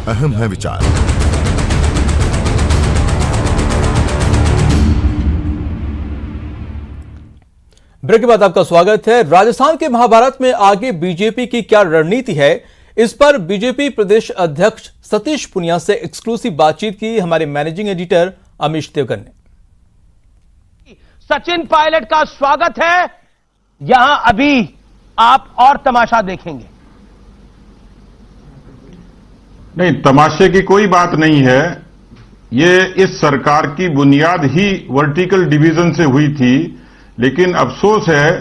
अहम है विचार। ब्रेक के बाद आपका स्वागत है। राजस्थान के महाभारत में आगे बीजेपी की क्या रणनीति है, इस पर बीजेपी प्रदेश अध्यक्ष सतीश पुनिया से एक्सक्लूसिव बातचीत की हमारे मैनेजिंग एडिटर अमीश देवगन ने। सचिन पायलट का स्वागत है। यहां अभी आप और तमाशा देखेंगे। नहीं, तमाशे की कोई बात नहीं है। ये इस सरकार की बुनियाद ही वर्टिकल डिवीजन से हुई थी, लेकिन अफसोस है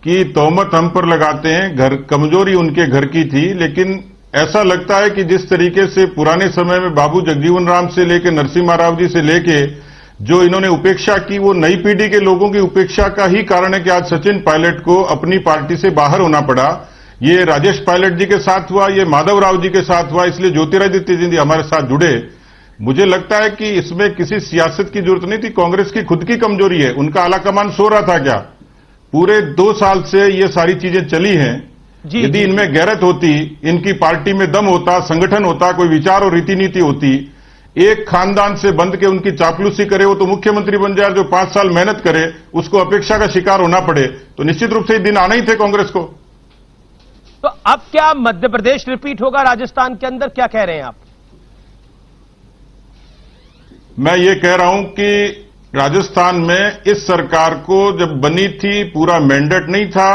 कि तोहमत हम पर लगाते हैं। घर कमजोरी उनके घर की थी, लेकिन ऐसा लगता है कि जिस तरीके से पुराने समय में बाबू जगजीवन राम से लेके नरसिम्हा राव जी से लेके जो इन्होंने उपेक्षा की, वो नई पीढ़ी के लोगों की उपेक्षा का ही कारण है कि आज सचिन पायलट को अपनी पार्टी से बाहर होना पड़ा। ये राजेश पायलट जी के साथ हुआ, ये माधव राव जी के साथ हुआ, इसलिए ज्योतिरादित्य सिंधिया हमारे साथ जुड़े। मुझे लगता है कि इसमें किसी सियासत की जरूरत नहीं थी। कांग्रेस की खुद की कमजोरी है। उनका आलाकमान सो रहा था क्या? पूरे 2 साल से ये सारी चीजें चली हैं। यदि इनमें गैरत होती, इनकी पार्टी में दम होता, संगठन होता, कोई विचार और रीति नीति होती, एक खानदान से बंध के उनकी चापलूसी करे, वो तो मुख्यमंत्री बन जाए। जो 5 साल मेहनत करे उसको अपेक्षा का शिकार होना पड़े, तो निश्चित रूप से ये दिन आना ही थे कांग्रेस को। तो अब क्या मध्य प्रदेश रिपीट होगा राजस्थान के अंदर? क्या कह रहे हैं आप? मैं ये कह रहा हूं कि राजस्थान में इस सरकार को जब बनी थी पूरा मैंडेट नहीं था।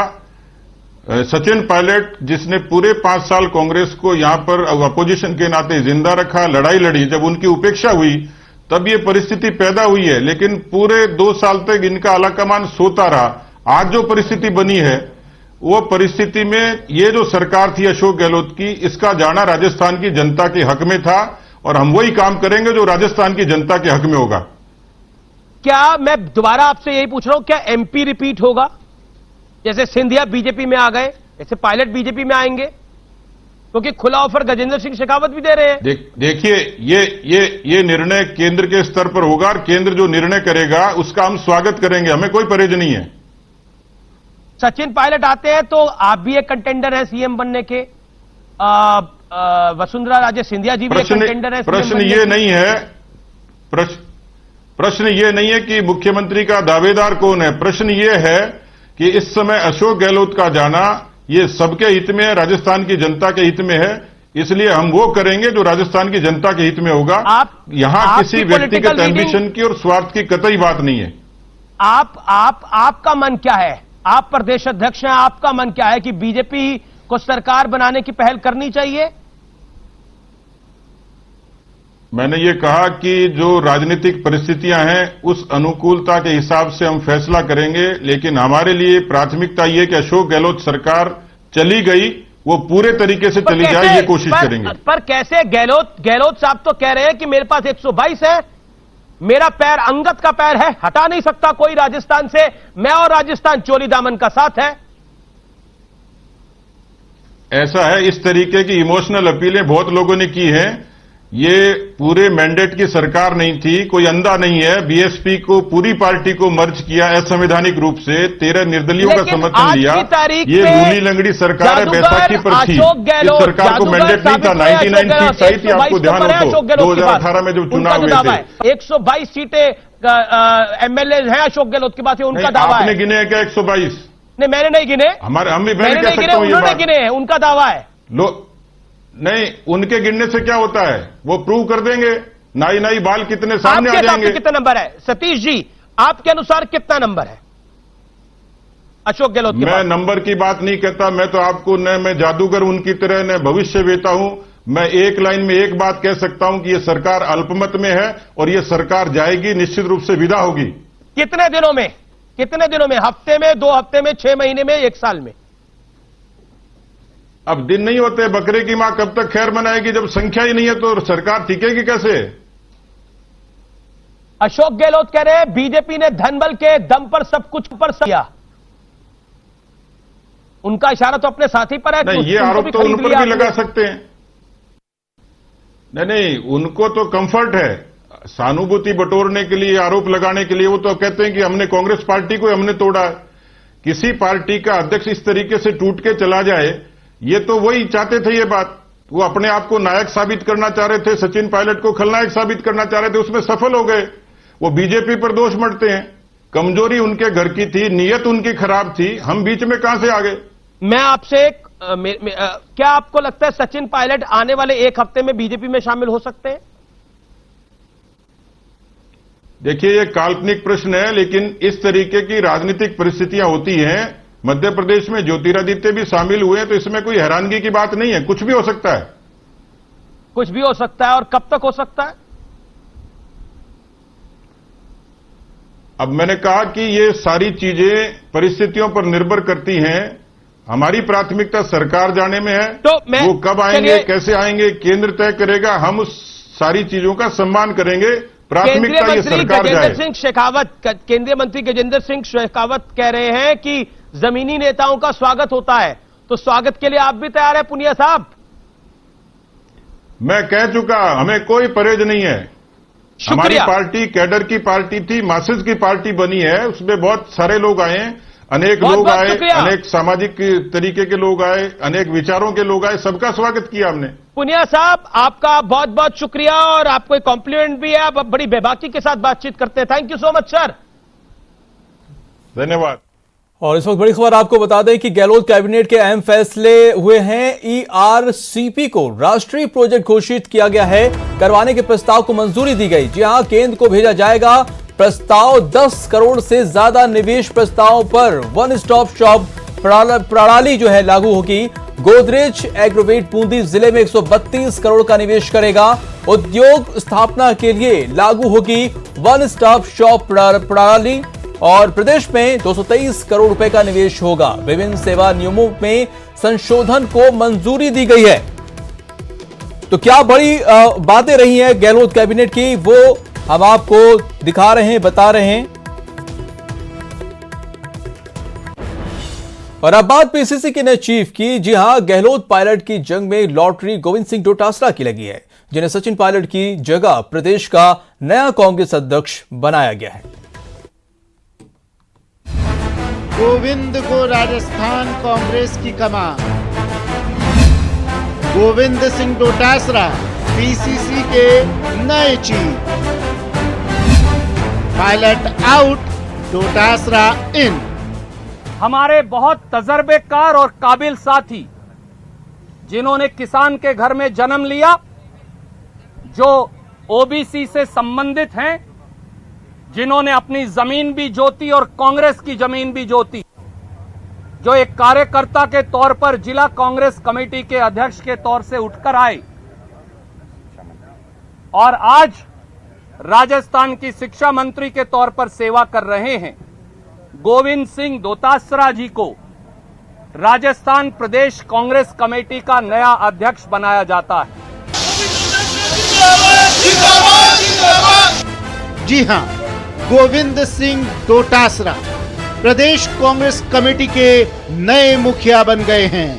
सचिन पायलट जिसने पूरे 5 साल कांग्रेस को यहां पर अपोजिशन के नाते जिंदा रखा, लड़ाई लड़ी, जब उनकी उपेक्षा हुई तब ये परिस्थिति पैदा हुई है। लेकिन पूरे 2 साल तक इनका आलाकमान सोता रहा। आज जो परिस्थिति बनी है, वो परिस्थिति में ये जो सरकार थी अशोक गहलोत की, इसका जाना राजस्थान की जनता के हक में था, और हम वही काम करेंगे जो राजस्थान की जनता के हक में होगा। क्या मैं दोबारा आपसे यही पूछ रहा हूं, क्या एमपी रिपीट होगा? जैसे सिंधिया बीजेपी में आ गए, ऐसे पायलट बीजेपी में आएंगे? क्योंकि खुला ऑफर गजेंद्र सिंह शेखावत भी दे रहे हैं। देखिए, ये निर्णय केंद्र के स्तर पर होगा, और केंद्र जो निर्णय करेगा उसका हम स्वागत करेंगे। हमें कोई परहेज नहीं है। सचिन पायलट आते हैं तो आप भी एक कंटेंडर हैं सीएम बनने के। वसुंधरा राजे सिंधिया जी भी एक कंटेंडर है। प्रश्न ये नहीं है, प्रश्न ये नहीं है कि मुख्यमंत्री का दावेदार कौन है। प्रश्न ये है कि इस समय अशोक गहलोत का जाना ये सबके हित में है, राजस्थान की जनता के हित में है। इसलिए हम वो करेंगे जो राजस्थान की जनता के हित में होगा। यहां किसी व्यक्तिगत एम्बिशन की और स्वार्थ की कतई बात नहीं है। आपका मन क्या है? आप प्रदेश अध्यक्ष हैं, आपका मन क्या है कि बीजेपी को सरकार बनाने की पहल करनी चाहिए? मैंने ये कहा कि जो राजनीतिक परिस्थितियां हैं उस अनुकूलता के हिसाब से हम फैसला करेंगे, लेकिन हमारे लिए प्राथमिकता ये कि अशोक गहलोत सरकार चली गई वो पूरे तरीके से चली जाए, ये कोशिश करेंगे। पर कैसे? गहलोत साहब तो कह रहे हैं कि मेरे पास 122 है, मेरा पैर अंगद का पैर है, हटा नहीं सकता कोई राजस्थान से, मैं और राजस्थान चोली दामन का साथ है। ऐसा है, इस तरीके की इमोशनल अपीलें बहुत लोगों ने की हैं। ये पूरे मैंडेट की सरकार नहीं थी, कोई अंधा नहीं है। बीएसपी को, पूरी पार्टी को मर्ज किया असंवैधानिक रूप से, 13 निर्दलियों का समर्थन लिया। ये लूली लंगड़ी सरकार है, बैसाखी पर थी। इस सरकार को मैंडेट नहीं था। 99 सीट आई थी, आपको ध्यान हो तो 2018 में जब चुनाव हुए थे। 122 सीटें एमएलए हैं अशोक गहलोत के पास, उनका दावा है। आपने गिने हैं क्या 122? नहीं, मैंने नहीं गिने। हम भी मैंने नहीं गिने, उन्होंने गिने हैं, उनका दावा है। नहीं, उनके गिनने से क्या होता है, वो प्रूव कर देंगे। नाई बाल कितने सामने आ जाएंगे। कितना नंबर है सतीश जी, आपके अनुसार कितना नंबर है अशोक गहलोत के पास? मैं नंबर की बात नहीं कहता। मैं तो आपको न मैं जादूगर उनकी तरह न भविष्य वेता हूं। मैं एक लाइन में एक बात कह सकता हूं कि यह सरकार अल्पमत में है और यह सरकार जाएगी, निश्चित रूप से विदा होगी। कितने दिनों में? हफ्ते में, 2 हफ्ते में, 6 महीने में, 1 साल में? अब दिन नहीं होते। बकरे की मां कब तक खैर मनाएगी? जब संख्या ही नहीं है तो सरकार टिकेगी कैसे? अशोक गहलोत कह रहे हैं बीजेपी ने धनबल के दम पर सब कुछ पर किया। उनका इशारा तो अपने साथी पर है। नहीं, ये आरोप तो उन पर भी लगा सकते हैं। नहीं, उनको तो कंफर्ट है सहानुभूति बटोरने के लिए, आरोप लगाने के लिए। वो तो कहते हैं कि हमने कांग्रेस पार्टी को हमने तोड़ा। किसी पार्टी का अध्यक्ष इस तरीके से टूट के चला जाए, ये तो वही चाहते थे ये बात। वो अपने आप को नायक साबित करना चाह रहे थे, सचिन पायलट को खलनायक साबित करना चाह रहे थे, उसमें सफल हो गए। वो बीजेपी पर दोष मढ़ते हैं। कमजोरी उनके घर की थी, नीयत उनकी खराब थी, हम बीच में कहां से आ गए। मैं आपसे क्या आपको लगता है सचिन पायलट आने वाले एक हफ्ते में बीजेपी में शामिल हो सकते हैं? देखिए, ये काल्पनिक प्रश्न है, लेकिन इस तरीके की राजनीतिक परिस्थितियां होती हैं। मध्य प्रदेश में ज्योतिरादित्य भी शामिल हुए हैं, तो इसमें कोई हैरानगी की बात नहीं है। कुछ भी हो सकता है। कुछ भी हो सकता है। और कब तक हो सकता है? अब मैंने कहा कि ये सारी चीजें परिस्थितियों पर निर्भर करती हैं। हमारी प्राथमिकता सरकार जाने में है, तो वो कब आएंगे, कैसे आएंगे, केंद्र तय करेगा। हम उस सारी चीजों का सम्मान करेंगे। प्राथमिकता ये सरकार जाए। केंद्रीय मंत्री गजेंद्र सिंह शेखावत कह रहे हैं कि जमीनी नेताओं का स्वागत होता है, तो स्वागत के लिए आप भी तैयार है पुनिया साहब? मैं कह चुका, हमें कोई परहेज नहीं है। हमारी पार्टी कैडर की पार्टी थी, मासेस की पार्टी बनी है। उसमें बहुत सारे लोग आए, अनेक लोग आए, अनेक सामाजिक तरीके के लोग आए, अनेक विचारों के लोग आए, सबका स्वागत किया हमने। पुनिया साहब, आपका बहुत बहुत शुक्रिया और आपको कॉम्प्लीमेंट भी है। आप बड़ी बेबाकी के साथ बातचीत करते हैं। Thank you so much sir. धन्यवाद। और इस वक्त बड़ी खबर आपको बता दें कि गहलोत कैबिनेट के अहम फैसले हुए हैं। ईआरसीपी को राष्ट्रीय प्रोजेक्ट घोषित किया गया है। करवाने के प्रस्ताव को मंजूरी दी गई। जी हां, केंद्र को भेजा जाएगा प्रस्ताव। 10 करोड़ से ज्यादा निवेश प्रस्ताव पर वन स्टॉप शॉप प्रणाली जो है लागू होगी। गोदरेज एग्रोवेट बूंदी जिले में 132 करोड़ का निवेश करेगा। उद्योग स्थापना के लिए लागू होगी वन स्टॉप शॉप प्रणाली और प्रदेश में 223 करोड़ रुपए का निवेश होगा। विभिन्न सेवा नियमों में संशोधन को मंजूरी दी गई है। तो क्या बड़ी बातें रही हैं गहलोत कैबिनेट की, वो हम आपको दिखा रहे हैं, बता रहे हैं। और अब बात पीसीसी के नए चीफ की। जी हां, गहलोत पायलट की जंग में लॉटरी गोविंद सिंह डोटासरा की लगी है, जिन्हें सचिन पायलट की जगह प्रदेश का नया कांग्रेस अध्यक्ष बनाया गया है। गोविंद को राजस्थान कांग्रेस की कमान। गोविंद सिंह डोटासरा पीसीसी के नए चीफ। पायलट आउट, डोटासरा इन। हमारे बहुत तजर्बेकार और काबिल साथी जिन्होंने किसान के घर में जन्म लिया, जो ओबीसी से संबंधित हैं, जिन्होंने अपनी जमीन भी जोती और कांग्रेस की जमीन भी जोती, जो एक कार्यकर्ता के तौर पर जिला कांग्रेस कमेटी के अध्यक्ष के तौर से उठकर आए और आज राजस्थान की शिक्षा मंत्री के तौर पर सेवा कर रहे हैं। गोविंद सिंह डोटासरा जी को राजस्थान प्रदेश कांग्रेस कमेटी का नया अध्यक्ष बनाया जाता है। जी हां, गोविंद सिंह डोटासरा प्रदेश कांग्रेस कमेटी के नए मुखिया बन गए हैं।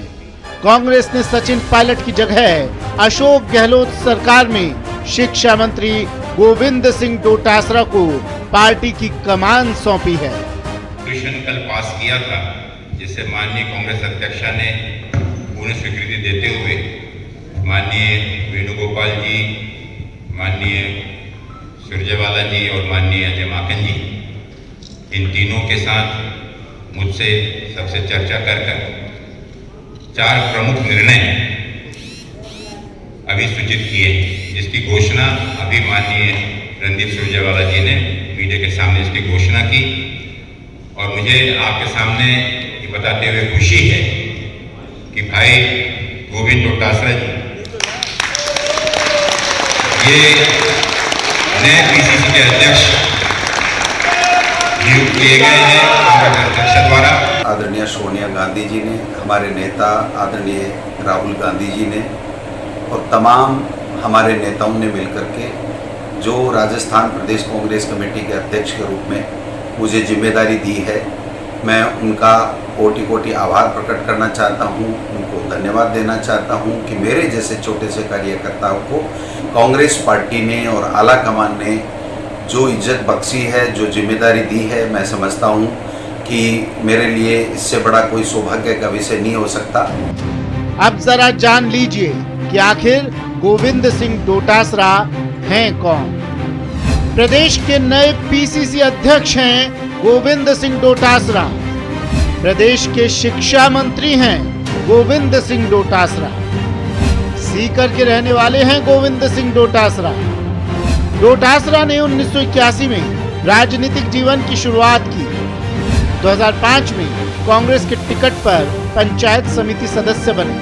कांग्रेस ने सचिन पायलट की जगह अशोक गहलोत सरकार में शिक्षा मंत्री गोविंद सिंह डोटासरा को पार्टी की कमान सौंपी है। कल पास किया था, जिसे माननीय कांग्रेस अध्यक्षा ने पूर्ण स्वीकृति देते हुए माननीय वेणुगोपाल जी, माननीय सुरजेवाला जी और माननीय अजय माकन जी, इन तीनों के साथ मुझसे सबसे चर्चा कर 4 प्रमुख निर्णय अभी सूचित किए, जिसकी घोषणा अभी माननीय रणदीप सुरजेवाला जी ने मीडिया के सामने इसकी घोषणा की। और मुझे आपके सामने ये बताते हुए खुशी है कि भाई गोविंद डोटासरा जी ये नए पीसीसी के अध्यक्ष नियुक्त किए गए हैं कांग्रेस अध्यक्ष द्वारा। आदरणीय सोनिया गांधी जी ने, हमारे नेता आदरणीय राहुल गांधी जी ने और तमाम हमारे नेताओं ने मिलकर के जो राजस्थान प्रदेश कांग्रेस कमेटी के अध्यक्ष के रूप में मुझे जिम्मेदारी दी है, मैं उनका कोटि कोटि आभार प्रकट करना चाहता हूं, उनको धन्यवाद देना चाहता हूं कि मेरे जैसे छोटे से कार्यकर्ताओं को कांग्रेस पार्टी ने और आला कमान ने जो इज्जत बख्शी है, जो जिम्मेदारी दी है, मैं समझता हूं कि मेरे लिए इससे बड़ा कोई सौभाग्य का विषय नहीं हो सकता। अब जरा जान लीजिए कि आखिर गोविंद सिंह डोटासरा हैं कौन। प्रदेश के नए पीसीसी अध्यक्ष हैं गोविंद सिंह डोटासरा। प्रदेश के शिक्षा मंत्री हैं गोविंद सिंह डोटासरा। सीकर के रहने वाले हैं गोविंद सिंह डोटासरा। डोटासरा ने 1981 में राजनीतिक जीवन की शुरुआत की। 2005 में कांग्रेस के टिकट पर पंचायत समिति सदस्य बने।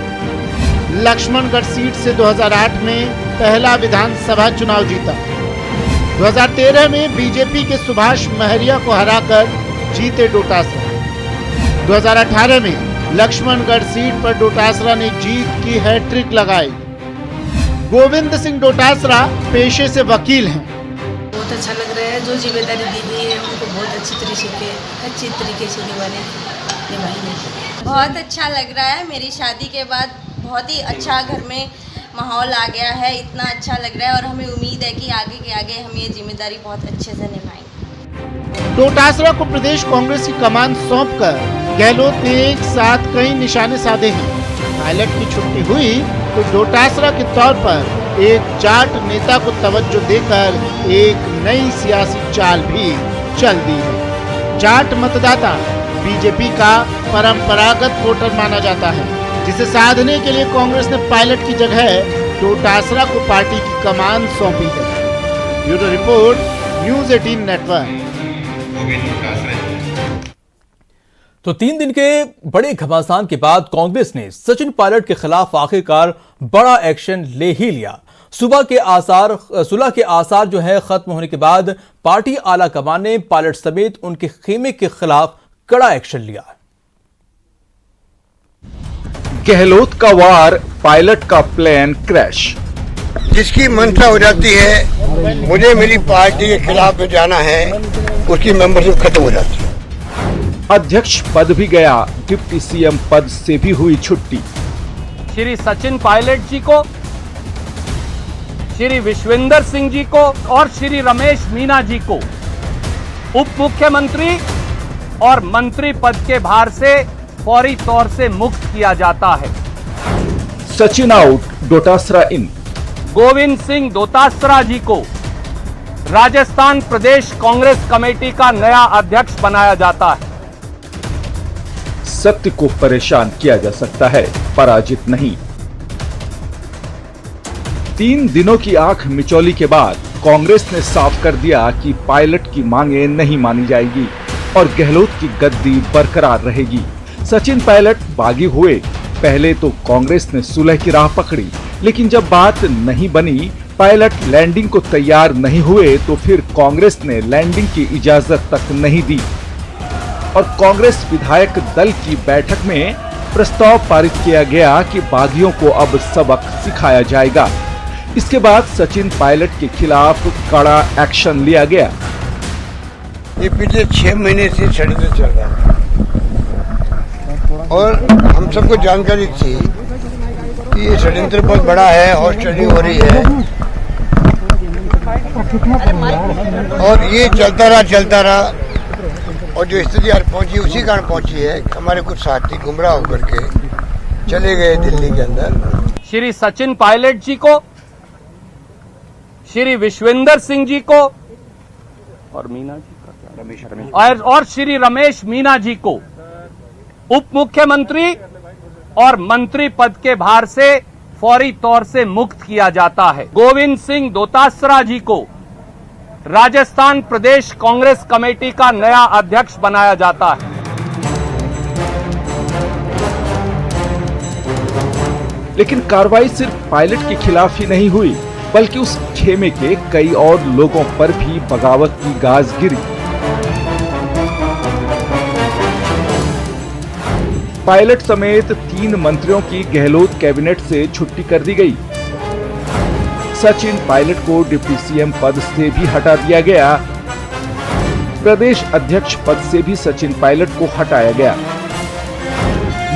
लक्ष्मणगढ़ सीट से 2008 में पहला विधानसभा चुनाव जीता। 2013 में बीजेपी के सुभाष महरिया को हराकर जीते डोटासरा। 2018 में लक्ष्मणगढ़ सीट पर डोटासरा ने जीत की हैट्रिक लगाई। गोविंद सिंह डोटासरा पेशे से वकील हैं। बहुत अच्छा लग रहा है, जो जिम्मेदारी दी गई है उनको बहुत अच्छी तरीके से निभाई। बहुत अच्छा लग रहा है। मेरी शादी के बाद बहुत ही अच्छा घर में माहौल आ गया है। इतना अच्छा लग रहा है और हमें उम्मीद है कि आगे के आगे हम ये जिम्मेदारी बहुत अच्छे से निभाएंगे। डोटासरा को प्रदेश कांग्रेस की कमान सौंपकर गहलोत ने एक साथ कई निशाने साधे हैं। पायलट की छुट्टी हुई तो डोटासरा के तौर पर एक जाट नेता को तवज्जो देकर एक नई सियासी चाल भी चल दी है। जाट मतदाता बीजेपी का परंपरागत वोटर माना जाता है, जिसे साधने के लिए कांग्रेस ने पायलट की जगह डोटासरा को पार्टी की कमान सौंपी है। Bureau report, news 18 network. तो 3 दिन के बड़े घमासान के बाद कांग्रेस ने सचिन पायलट के खिलाफ आखिरकार बड़ा एक्शन ले ही लिया। सुलह के आसार जो है खत्म होने के बाद पार्टी आला कमान ने पायलट समेत उनके खेमे के खिलाफ कड़ा एक्शन लिया। गहलोत का वार, पायलट का प्लान क्रैश। जिसकी मंशा हो जाती है मुझे मेरी पार्टी के खिलाफ में जाना है, उसकी मेंबरशिप खत्म हो जाती है। अध्यक्ष पद भी गया, डिप्टी सीएम पद से भी हुई छुट्टी। श्री सचिन पायलट जी को, श्री विश्वेंद्र सिंह जी को और श्री रमेश मीना जी को उप मुख्यमंत्री और मंत्री पद के भार से फौरी तौर से मुक्त किया जाता है। सचिन आउट, डोटासरा इन। गोविंद सिंह डोटासरा जी को राजस्थान प्रदेश कांग्रेस कमेटी का नया अध्यक्ष बनाया जाता है। सत्य को परेशान किया जा सकता है, पराजित नहीं। 3 दिनों की आंख मिचौली के बाद कांग्रेस ने साफ कर दिया कि पायलट की मांगे नहीं मानी जाएगी और गहलोत की गद्दी बरकरार रहेगी। सचिन पायलट बागी हुए। पहले तो कांग्रेस ने सुलह की राह पकड़ी, लेकिन जब बात नहीं बनी, पायलट लैंडिंग को तैयार नहीं हुए, तो फिर कांग्रेस ने लैंडिंग की इजाजत तक नहीं दी और कांग्रेस विधायक दल की बैठक में प्रस्ताव पारित किया गया कि बागियों को अब सबक सिखाया जाएगा। इसके बाद सचिन पायलट के खिलाफ कड़ा एक्शन लिया गया। ये पिछले 6 महीने से षड्यंत्र चल रहा है और हम सबको जानकारी थी कि ये षड्यंत्र बहुत बड़ा है और स्टडी हो रही है और ये चलता रहा और जो स्थिति आज पहुंची उसी कारण पहुंची है। हमारे कुछ साथी गुमराह होकर के चले गए दिल्ली के अंदर। श्री सचिन पायलट जी को, श्री विश्वेंद्र सिंह जी को और मीना जी और श्री रमेश मीना जी को उप मुख्यमंत्री और मंत्री पद के भार से फौरी तौर से मुक्त किया जाता है। गोविंद सिंह डोटासरा जी को राजस्थान प्रदेश कांग्रेस कमेटी का नया अध्यक्ष बनाया जाता है। लेकिन कार्रवाई सिर्फ पायलट के खिलाफ ही नहीं हुई, बल्कि उस खेमे के कई और लोगों पर भी बगावत की गाज गिरी। पायलट समेत 3 मंत्रियों की गहलोत कैबिनेट से छुट्टी कर दी गई। सचिन पायलट को डिप्टी सीएम पद से भी हटा दिया गया। प्रदेश अध्यक्ष पद से भी सचिन पायलट को हटाया गया।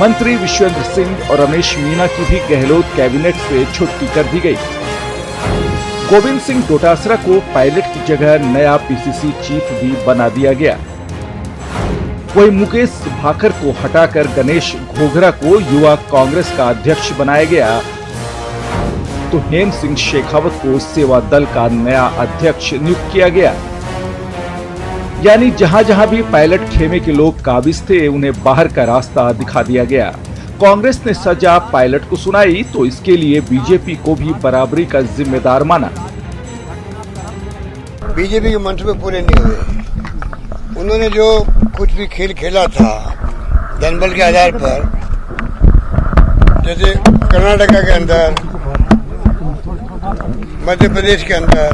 मंत्री विश्वेंद्र सिंह और रमेश मीना की भी गहलोत कैबिनेट से छुट्टी कर दी गई। गोविंद सिंह डोटासरा को पायलट की जगह नया पीसीसी चीफ भी बना दिया गया। वहीं मुकेश भाकर को हटाकर गणेश घोघरा को युवा कांग्रेस का अध्यक्ष बनाया गया। तो हेम सिंह शेखावत को सेवा दल का नया अध्यक्ष नियुक्त किया गया। यानी जहां जहां भी पायलट खेमे के लोग काबिज थे, उन्हें बाहर का रास्ता दिखा दिया गया। कांग्रेस ने सजा पायलट को सुनाई तो इसके लिए बीजेपी को भी बराबरी का जिम्मेदार माना। बीजेपी के मंसूबे पूरे नहीं हुए। उन्होंने जो कुछ भी खेल खेला था जनबल के आधार पर, जैसे कर्नाटका के अंदर, मध्य प्रदेश के अंदर,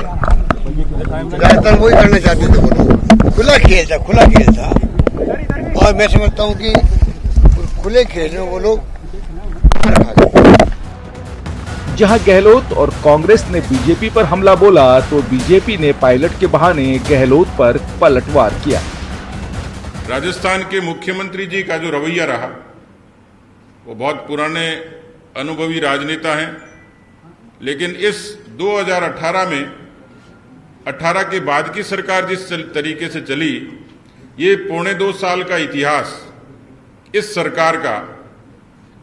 राजस्थान वही करना चाहते थे वो लोग। खुला खेल था और मैं समझता हूँ कि खुले खेल में वो लोग जहां गहलोत और कांग्रेस ने बीजेपी पर हमला बोला तो बीजेपी ने पायलट के बहाने गहलोत पर पलटवार किया। राजस्थान के मुख्यमंत्री जी का जो रवैया रहा, वो बहुत पुराने अनुभवी राजनेता हैं, लेकिन इस 2018 में 18 के बाद की सरकार जिस तरीके से चली, ये 1.25 साल का इतिहास इस सरकार का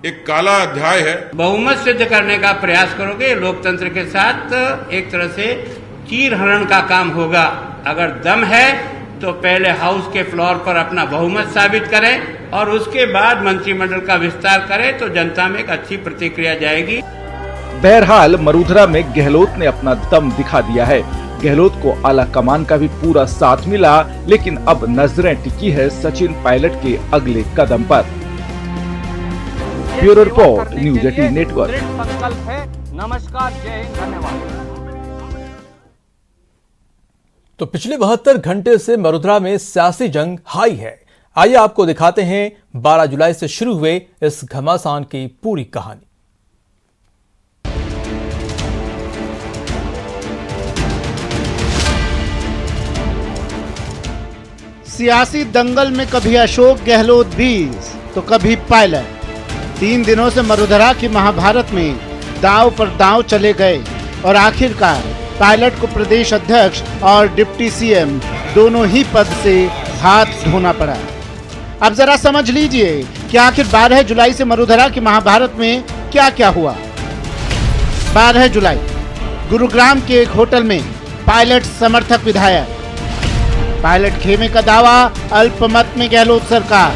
एक काला अध्याय है। बहुमत सिद्ध करने का प्रयास करोगे, लोकतंत्र के साथ एक तरह से चीर हरण का काम होगा। अगर दम है तो पहले हाउस के फ्लोर पर अपना बहुमत साबित करें और उसके बाद मंत्रिमंडल का विस्तार करें तो जनता में एक अच्छी प्रतिक्रिया जाएगी। बहरहाल मरूधरा में गहलोत ने अपना दम दिखा दिया है। गहलोत को आला कमान का भी पूरा साथ मिला, लेकिन अब नजरें टिकी है सचिन पायलट के अगले कदम पर। Bureau report, news 18 network. संकल्प है। नमस्कार, जय हिंद, धन्यवाद। तो पिछले 72 घंटे से मरूधरा में सियासी जंग हाई है। आइए आपको दिखाते हैं 12 जुलाई से शुरू हुए इस घमासान की पूरी कहानी। सियासी दंगल में कभी अशोक गहलोत 20 तो कभी पायलट। 3 दिनों से मरूधरा की महाभारत में दांव पर दांव चले गए और आखिरकार पायलट को प्रदेश अध्यक्ष और डिप्टी सीएम दोनों ही पद से हाथ धोना पड़ा। अब जरा समझ लीजिए कि आखिर 12 जुलाई से मरूधरा की महाभारत में क्या क्या हुआ। 12 जुलाई गुरुग्राम के एक होटल में पायलट समर्थक विधायक। पायलट खेमे का दावा, अल्पमत में गहलोत सरकार।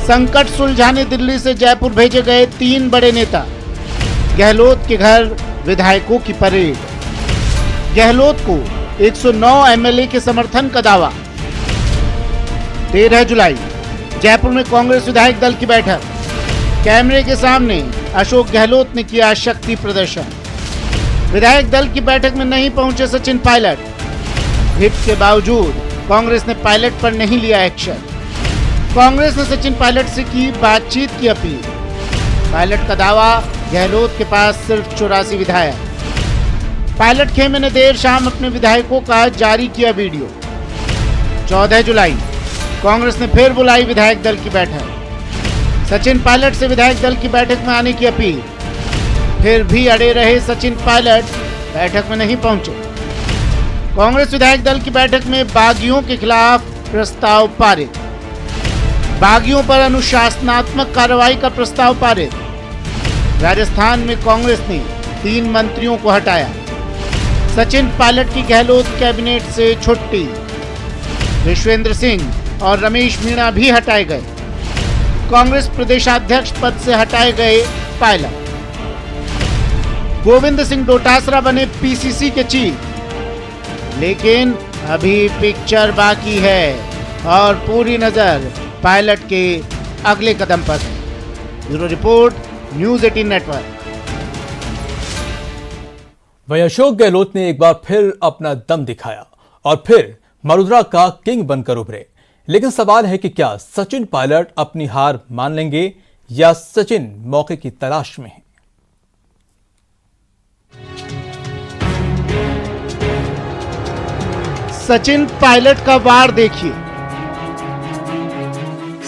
संकट सुलझाने दिल्ली से जयपुर भेजे गए 3 बड़े नेता। गहलोत के घर विधायकों की परेड। गहलोत को 109 एमएलए के समर्थन का दावा। 13 जुलाई जयपुर में कांग्रेस विधायक दल की बैठक। कैमरे के सामने अशोक गहलोत ने किया शक्ति प्रदर्शन। विधायक दल की बैठक में नहीं पहुंचे सचिन पायलट। हिट के बावजूद कांग्रेस ने पायलट पर नहीं लिया एक्शन। कांग्रेस ने सचिन पायलट से की बातचीत की अपील। पायलट का दावा, गहलोत के पास सिर्फ 84 विधायक। पायलट खेमे ने देर शाम अपने विधायकों का जारी किया वीडियो। 14 जुलाई कांग्रेस ने फिर बुलाई विधायक दल की बैठक। सचिन पायलट से विधायक दल की बैठक में आने की अपील। फिर भी अड़े रहे सचिन पायलट, बैठक में नहीं पहुंचे। कांग्रेस विधायक दल की बैठक में बागियों के खिलाफ प्रस्ताव पारित। बागियों पर अनुशासनात्मक कार्रवाई का प्रस्ताव पारित। राजस्थान में कांग्रेस ने 3 मंत्रियों को हटाया। सचिन पायलट की गहलोत कैबिनेट से छुट्टी। विश्वेंद्र सिंह और रमेश मीणा भी हटाए गए। कांग्रेस प्रदेशाध्यक्ष पद से हटाए गए पायलट। गोविंद सिंह डोटासरा बने पीसीसी के चीफ। लेकिन अभी पिक्चर बाकी है और पूरी नजर पायलट के अगले कदम पर है। Bureau report, news 18 network. वहीं अशोक गहलोत ने एक बार फिर अपना दम दिखाया और फिर मरूधरा का किंग बनकर उभरे। लेकिन सवाल है कि क्या सचिन पायलट अपनी हार मान लेंगे या सचिन मौके की तलाश में है। सचिन पायलट का वार देखिए।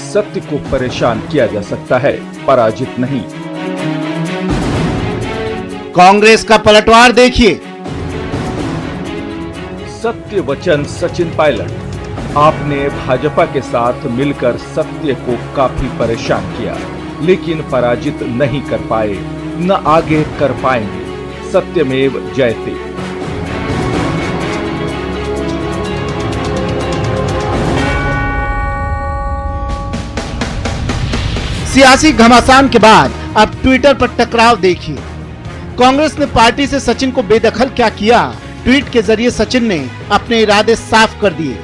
सत्य को परेशान किया जा सकता है, पराजित नहीं। कांग्रेस का पलटवार देखिए। सत्य वचन सचिन पायलट, आपने भाजपा के साथ मिलकर सत्य को काफी परेशान किया, लेकिन पराजित नहीं कर पाए, न आगे कर पाएंगे। सत्यमेव जयते। सियासी घमासान के बाद अब ट्विटर पर टकराव देखिए। कांग्रेस ने पार्टी से सचिन को बेदखल क्या किया, ट्वीट के जरिए सचिन ने अपने इरादे साफ कर दिए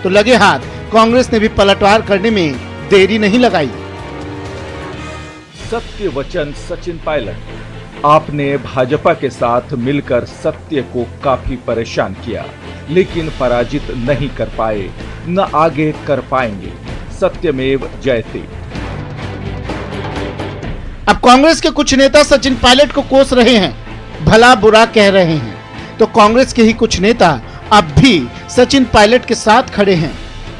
तो लगे हाथ कांग्रेस ने भी पलटवार करने में देरी नहीं लगाई। सत्य वचन सचिन पायलट, आपने भाजपा के साथ मिलकर सत्य को काफी परेशान किया, लेकिन पराजित नहीं कर पाए, न आगे कर पाएंगे। सत्यमेव जयते। अब कांग्रेस के कुछ नेता सचिन पायलट को कोस रहे हैं, भला बुरा कह रहे हैं, तो कांग्रेस के ही कुछ नेता अब भी सचिन पायलट के साथ खड़े हैं,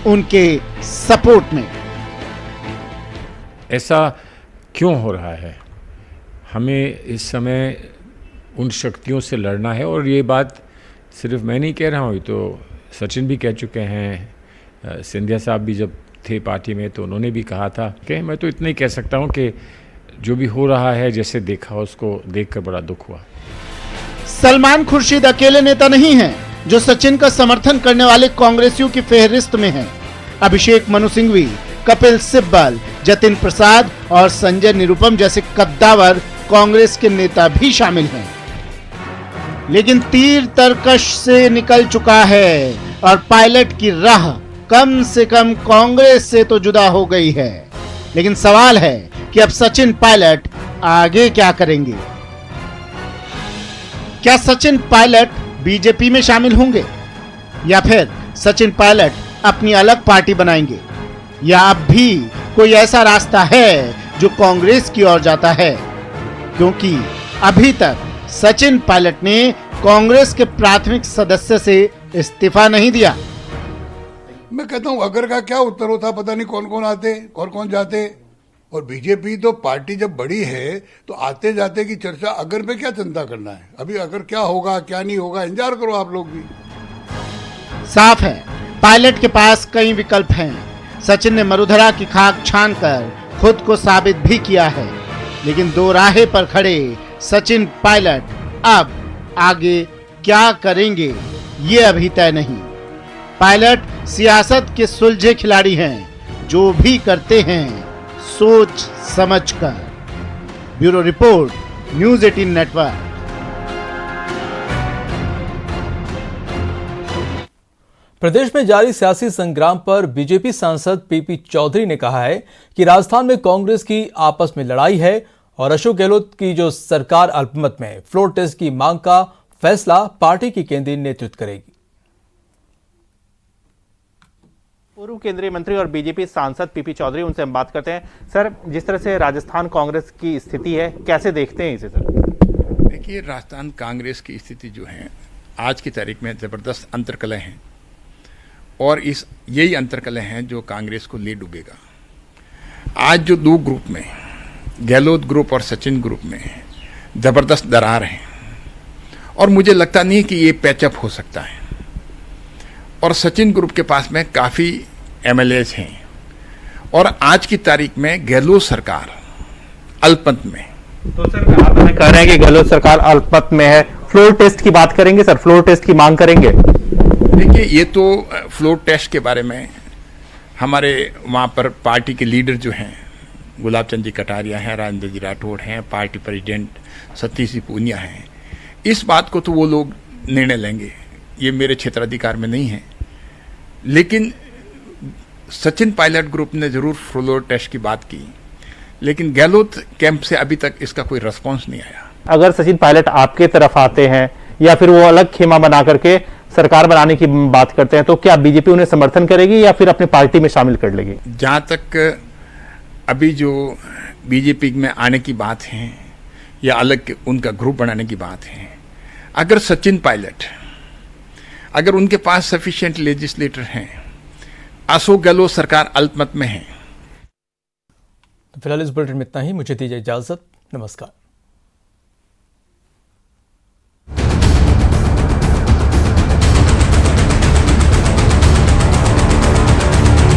उनके सपोर्ट में। ऐसा क्यों हो रहा है? हमें इस समय उन शक्तियों से लड़ना है, और ये बात सिर्फ मैं नहीं कह रहा हूँ, तो सचिन भी कह चुके हैं, सिंधिया साहब भी जब थे पार्टी में तो उन्होंने भी कहा था कि मैं तो इतना ही कह सकता हूँ कि जो भी हो रहा है, जैसे देखा उसको देखकर बड़ा दुख हुआ। सलमान खुर्शीद अकेले नेता नहीं हैं जो सचिन का समर्थन करने वाले कांग्रेसियों की फेहरिस्त में हैं। अभिषेक मनु सिंघवी, कपिल सिब्बल, जतिन प्रसाद और संजय निरुपम जैसे कद्दावर कांग्रेस के नेता भी शामिल हैं। लेकिन तीर तरकश से निकल चुका है और पायलट की राह कम से कम कांग्रेस से तो जुदा हो गई है। लेकिन सवाल है कि अब सचिन पायलट आगे क्या करेंगे? क्या सचिन पायलट बीजेपी में शामिल होंगे, या फिर सचिन पायलट अपनी अलग पार्टी बनाएंगे, या अब भी कोई ऐसा रास्ता है जो कांग्रेस की ओर जाता है? क्योंकि अभी तक सचिन पायलट ने कांग्रेस के प्राथमिक सदस्य से इस्तीफा नहीं दिया। मैं कहता हूं अगर का क्या उत्तर होता, पता नहीं कौन कौन आते, कौन कौन जाते। और बीजेपी तो पार्टी जब बड़ी है तो आते जाते की चर्चा अगर पे क्या चिंता करना है? अभी अगर क्या होगा क्या नहीं होगा, इंतजार करो आप लोग भी। साफ है पायलट के पास कई विकल्प हैं। सचिन ने मरुधरा की खाक छानकर खुद को साबित भी किया है, लेकिन दो राहे पर खड़े सचिन पायलट अब आगे क्या करेंगे ये अभी तय नहीं। पायलट सियासत के सुलझे खिलाड़ी हैं, जो भी करते हैं सोच समझकर। Bureau report, news 18 network. प्रदेश में जारी सियासी संग्राम पर बीजेपी सांसद पीपी चौधरी ने कहा है कि राजस्थान में कांग्रेस की आपस में लड़ाई है और अशोक गहलोत की जो सरकार अल्पमत में फ्लोर टेस्ट की मांग का फैसला पार्टी की केंद्रीय नेतृत्व करेगी। पूर्व केंद्रीय मंत्री और बीजेपी सांसद पीपी चौधरी, उनसे हम बात करते हैं। सर, जिस तरह से राजस्थान कांग्रेस की स्थिति है, कैसे देखते हैं इसे? सर देखिए, राजस्थान कांग्रेस की स्थिति जो है आज की तारीख में जबरदस्त अंतर्कलह हैं, और यही अंतर्कलह हैं जो कांग्रेस को ले डूबेगा। आज जो दो ग्रुप में, गहलोत ग्रुप और सचिन ग्रुप में जबरदस्त दरार है, और मुझे लगता नहीं कि ये पैचअप हो सकता है। और सचिन ग्रुप के पास में काफी एमएलएज हैं, और आज की तारीख में गहलोत सरकार अल्पमत में। तो सर, आप हमें कह रहे हैं कि गहलोत सरकार अल्पमत में है, फ्लोर टेस्ट की बात करेंगे सर? फ्लोर टेस्ट की मांग करेंगे? देखिए, ये तो फ्लोर टेस्ट के बारे में हमारे वहाँ पर पार्टी के लीडर जो हैं, गुलाब चंद जी कटारिया हैं, राजेंद्र जी राठौड़ हैं, पार्टी प्रेसिडेंट सतीश जी पूनिया हैं, इस बात को तो वो लोग निर्णय लेंगे, ये मेरे क्षेत्राधिकार में नहीं है। लेकिन सचिन पायलट ग्रुप ने जरूर फ्लोर टेस्ट की बात की, लेकिन गहलोत कैंप से अभी तक इसका कोई रिस्पॉन्स नहीं आया। अगर सचिन पायलट आपके तरफ आते हैं या फिर वो अलग खेमा बना करके सरकार बनाने की बात करते हैं, तो क्या बीजेपी उन्हें समर्थन करेगी या फिर अपनी पार्टी में शामिल कर लेगी? जहां तक अभी जो बीजेपी में आने की बात है या अलग उनका ग्रुप बनाने की बात है, अगर सचिन पायलट, अगर उनके पास सफिशिएंट लेजिस्लेटर हैं, अशोक गहलोत सरकार अल्पमत में है। तो फिलहाल इस बुलेटिन में इतना ही। मुझे दीजिए इजाजत। नमस्कार।